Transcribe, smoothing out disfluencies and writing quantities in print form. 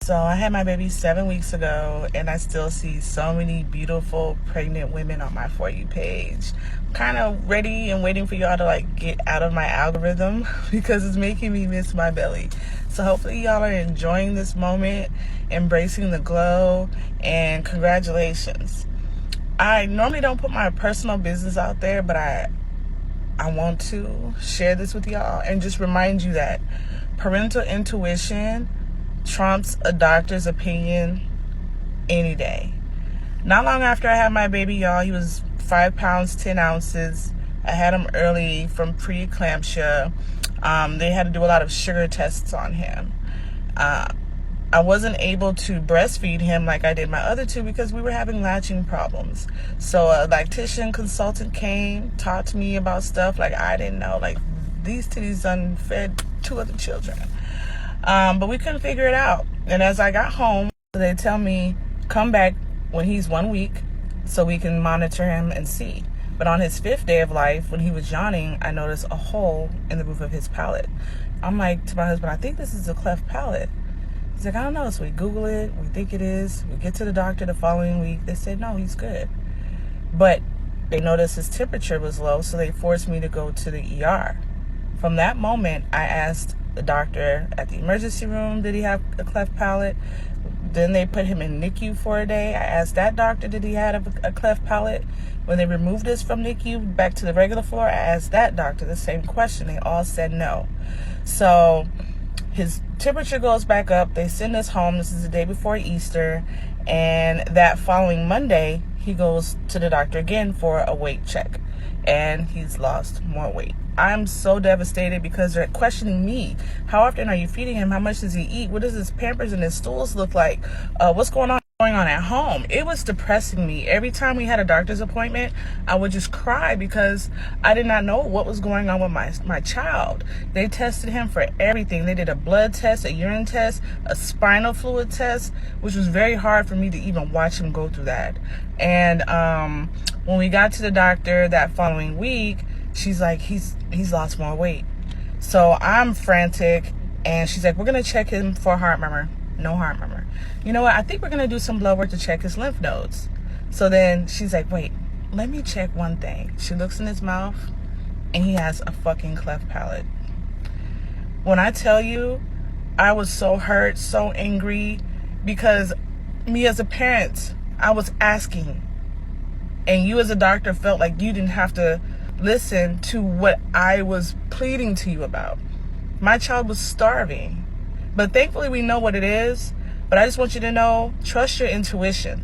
So I had my baby 7 weeks ago, and I still see so many beautiful pregnant women on my For You page. Kind of ready and waiting for y'all to like get out of my algorithm because it's making me miss my belly. So hopefully y'all are enjoying this moment, embracing the glow, and congratulations. I normally don't put my personal business out there, but I want to share this with y'all and just remind you that parental intuition trumps a doctor's opinion any day. Not long after I had my baby, y'all, he was 5 pounds 10 ounces. I had him early from preeclampsia. They had to do a lot of sugar tests on him. I wasn't able to breastfeed him like I did my other two because we were having latching problems. So a lactation consultant came, talked to me about stuff like I didn't know, like these titties unfed 2 other children. But we couldn't figure it out. And as I got home, they tell me, come back when he's 1 week so we can monitor him and see. But on his 5th day of life, when he was yawning, I noticed a hole in the roof of his palate. I'm like to my husband, I think this is a cleft palate. He's like, I don't know. So we Google it. We think it is. We get to the doctor the following week. They said, no, he's good. But they noticed his temperature was low, so they forced me to go to the ER. From that moment, I asked the doctor at the emergency room, did he have a cleft palate? Then they put him in NICU for a day. I asked that doctor, did he have a cleft palate? When they removed us from NICU back to the regular floor, I asked that doctor the same question. They all said no. So his temperature goes back up. They send us home. This is the day before Easter. And that following Monday, he goes to the doctor again for a weight check. And he's lost more weight. I'm so devastated because they're questioning me. How often are you feeding him? How much does he eat? What does his Pampers and his stools look like? What's going on at home? It was depressing me. Every time we had a doctor's appointment, I would just cry because I did not know what was going on with my child. They tested him for everything. They did a blood test, a urine test, a spinal fluid test, which was very hard for me to even watch him go through that. And when we got to the doctor that following week, she's like, he's lost more weight. So I'm frantic, and she's like, we're going to check him for heart murmur. No heart murmur. You know what? I think we're going to do some blood work to check his lymph nodes. So then she's like, wait, let me check one thing. She looks in his mouth, and he has a fucking cleft palate. When I tell you, I was so hurt, so angry, because me as a parent, I was asking, and you as a doctor felt like you didn't have to listen to what I was pleading to you about. My child was starving. But thankfully we know what it is. But I just want you to know, trust your intuition.